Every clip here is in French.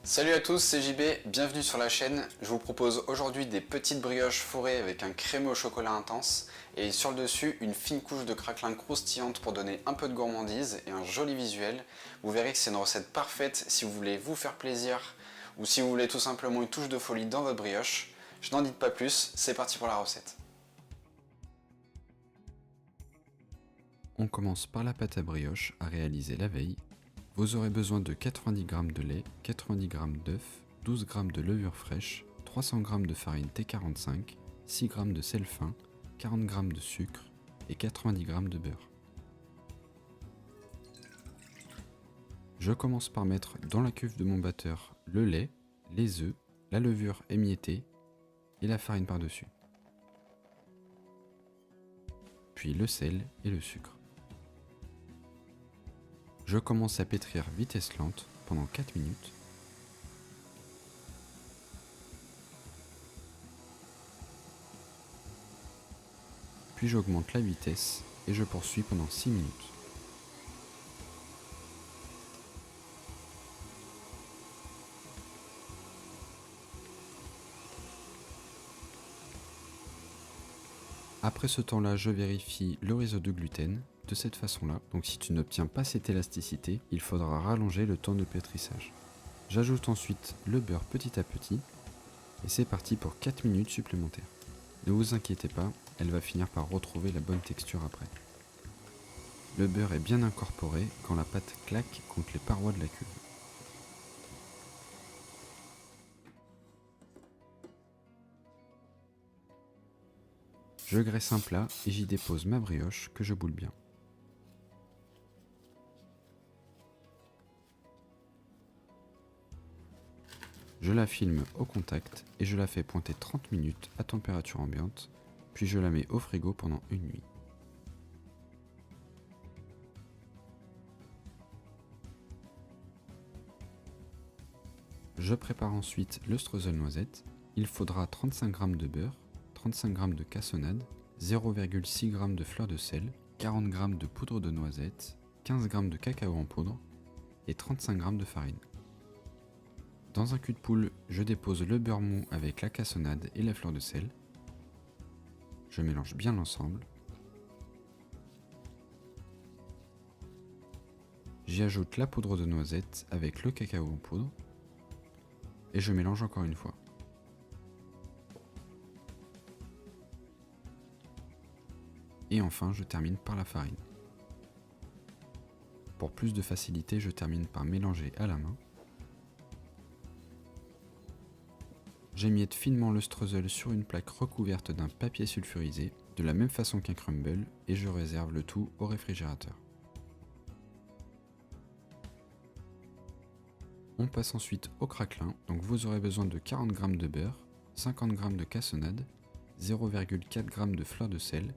Salut à tous, c'est JB, bienvenue sur la chaîne. Je vous propose aujourd'hui des petites brioches fourrées avec un crémeux au chocolat intense et sur le dessus une fine couche de craquelin croustillante pour donner un peu de gourmandise et un joli visuel. Vous verrez que c'est une recette parfaite si vous voulez vous faire plaisir ou si vous voulez tout simplement une touche de folie dans votre brioche. Je n'en dis pas plus, c'est parti pour la recette. On commence par la pâte à brioche à réaliser la veille. Vous aurez besoin de 90 g de lait, 90 g d'œufs, 12 g de levure fraîche, 300 g de farine T45, 6 g de sel fin, 40 g de sucre et 90 g de beurre. Je commence par mettre dans la cuve de mon batteur le lait, les œufs, la levure émiettée et la farine par-dessus. Puis le sel et le sucre. Je commence à pétrir vitesse lente pendant 4 minutes. Puis j'augmente la vitesse et je poursuis pendant 6 minutes. Après ce temps-là, je vérifie le réseau de gluten de cette façon-là. Donc si tu n'obtiens pas cette élasticité, il faudra rallonger le temps de pétrissage. J'ajoute ensuite le beurre petit à petit et c'est parti pour 4 minutes supplémentaires. Ne vous inquiétez pas, elle va finir par retrouver la bonne texture après. Le beurre est bien incorporé quand la pâte claque contre les parois de la cuve. Je graisse un plat et j'y dépose ma brioche que je boule bien. Je la filme au contact et je la fais pointer 30 minutes à température ambiante, puis je la mets au frigo pendant une nuit. Je prépare ensuite le streusel noisette. Il faudra 35 g de beurre, 35 g de cassonade, 0,6 g de fleur de sel, 40 g de poudre de noisette, 15 g de cacao en poudre et 35 g de farine. Dans un cul de poule, je dépose le beurre mou avec la cassonade et la fleur de sel. Je mélange bien l'ensemble. J'y ajoute la poudre de noisette avec le cacao en poudre et je mélange encore une fois. Et enfin, je termine par la farine. Pour plus de facilité, je termine par mélanger à la main. J'émiette finement le streusel sur une plaque recouverte d'un papier sulfurisé, de la même façon qu'un crumble, et je réserve le tout au réfrigérateur. On passe ensuite au craquelin, donc vous aurez besoin de 40 g de beurre, 50 g de cassonade, 0,4 g de fleur de sel,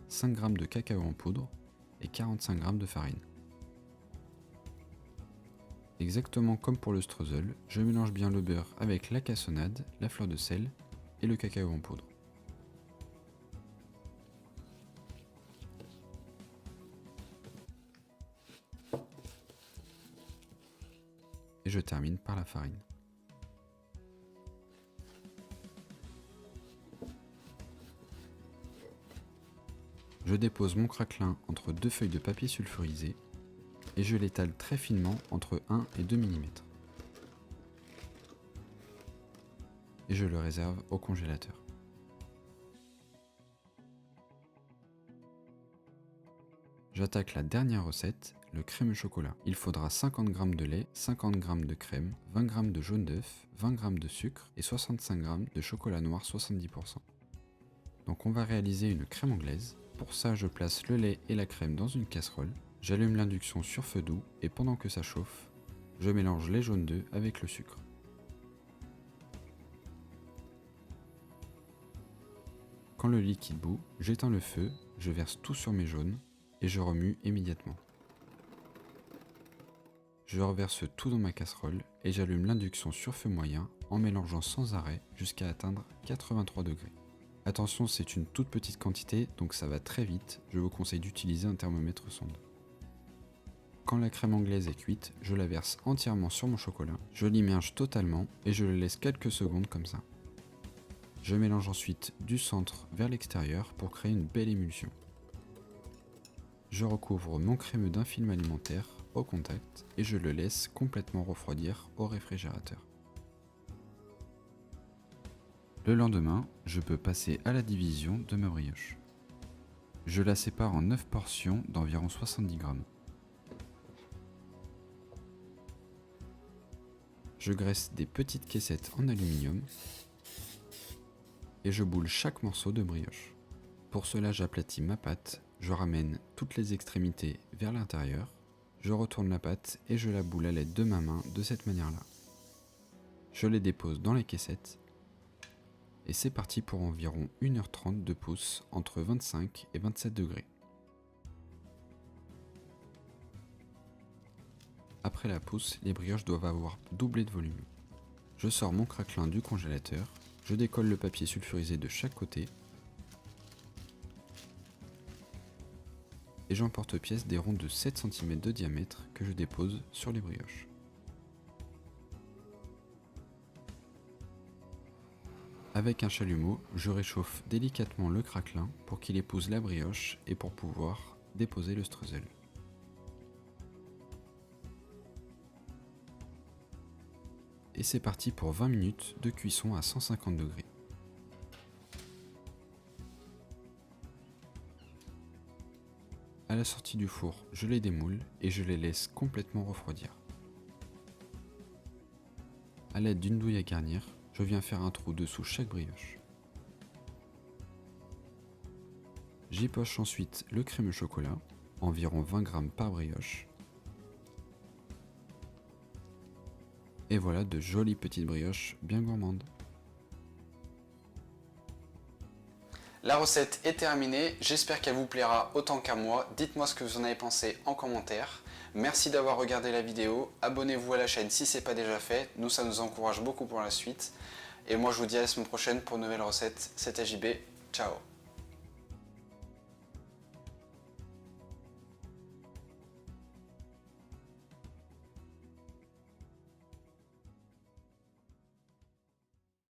5 g de cacao en poudre et 45 g de farine. Exactement comme pour le streusel, je mélange bien le beurre avec la cassonade, la fleur de sel et le cacao en poudre. Et je termine par la farine. Je dépose mon craquelin entre deux feuilles de papier sulfurisé et je l'étale très finement entre 1 et 2 mm. Et je le réserve au congélateur. J'attaque la dernière recette, le crème au chocolat. Il faudra 50 g de lait, 50 g de crème, 20 g de jaune d'œuf, 20 g de sucre et 65 g de chocolat noir 70%. Donc on va réaliser une crème anglaise. Pour ça, je place le lait et la crème dans une casserole. J'allume l'induction sur feu doux et pendant que ça chauffe, je mélange les jaunes d'œufs avec le sucre. Quand le liquide bout, j'éteins le feu, je verse tout sur mes jaunes et je remue immédiatement. Je reverse tout dans ma casserole et j'allume l'induction sur feu moyen en mélangeant sans arrêt jusqu'à atteindre 83 degrés. Attention, c'est une toute petite quantité donc ça va très vite, je vous conseille d'utiliser un thermomètre sonde. Quand la crème anglaise est cuite, je la verse entièrement sur mon chocolat, je l'immerge totalement et je le laisse quelques secondes comme ça. Je mélange ensuite du centre vers l'extérieur pour créer une belle émulsion. Je recouvre mon crémeux d'un film alimentaire au contact et je le laisse complètement refroidir au réfrigérateur. Le lendemain, je peux passer à la division de ma brioche. Je la sépare en 9 portions d'environ 70 grammes. Je graisse des petites caissettes en aluminium et je boule chaque morceau de brioche. Pour cela, j'aplatis ma pâte, je ramène toutes les extrémités vers l'intérieur, je retourne la pâte et je la boule à l'aide de ma main de cette manière-là. Je les dépose dans les caissettes et c'est parti pour environ 1h30 de pousse entre 25 et 27 degrés. Après la pousse, les brioches doivent avoir doublé de volume. Je sors mon craquelin du congélateur, je décolle le papier sulfurisé de chaque côté et j'emporte-pièce des ronds de 7 cm de diamètre que je dépose sur les brioches. Avec un chalumeau, je réchauffe délicatement le craquelin pour qu'il épouse la brioche et pour pouvoir déposer le streusel. Et c'est parti pour 20 minutes de cuisson à 150 degrés. À la sortie du four, je les démoule et je les laisse complètement refroidir. A l'aide d'une douille à garnir, je viens faire un trou dessous chaque brioche. J'y poche ensuite le crémeux chocolat, environ 20 g par brioche. Et voilà de jolies petites brioches bien gourmandes. La recette est terminée, j'espère qu'elle vous plaira autant qu'à moi. Dites-moi ce que vous en avez pensé en commentaire. Merci d'avoir regardé la vidéo, abonnez-vous à la chaîne si ce n'est pas déjà fait, nous ça nous encourage beaucoup pour la suite. Et moi je vous dis à la semaine prochaine pour une nouvelle recette, c'était JB, ciao.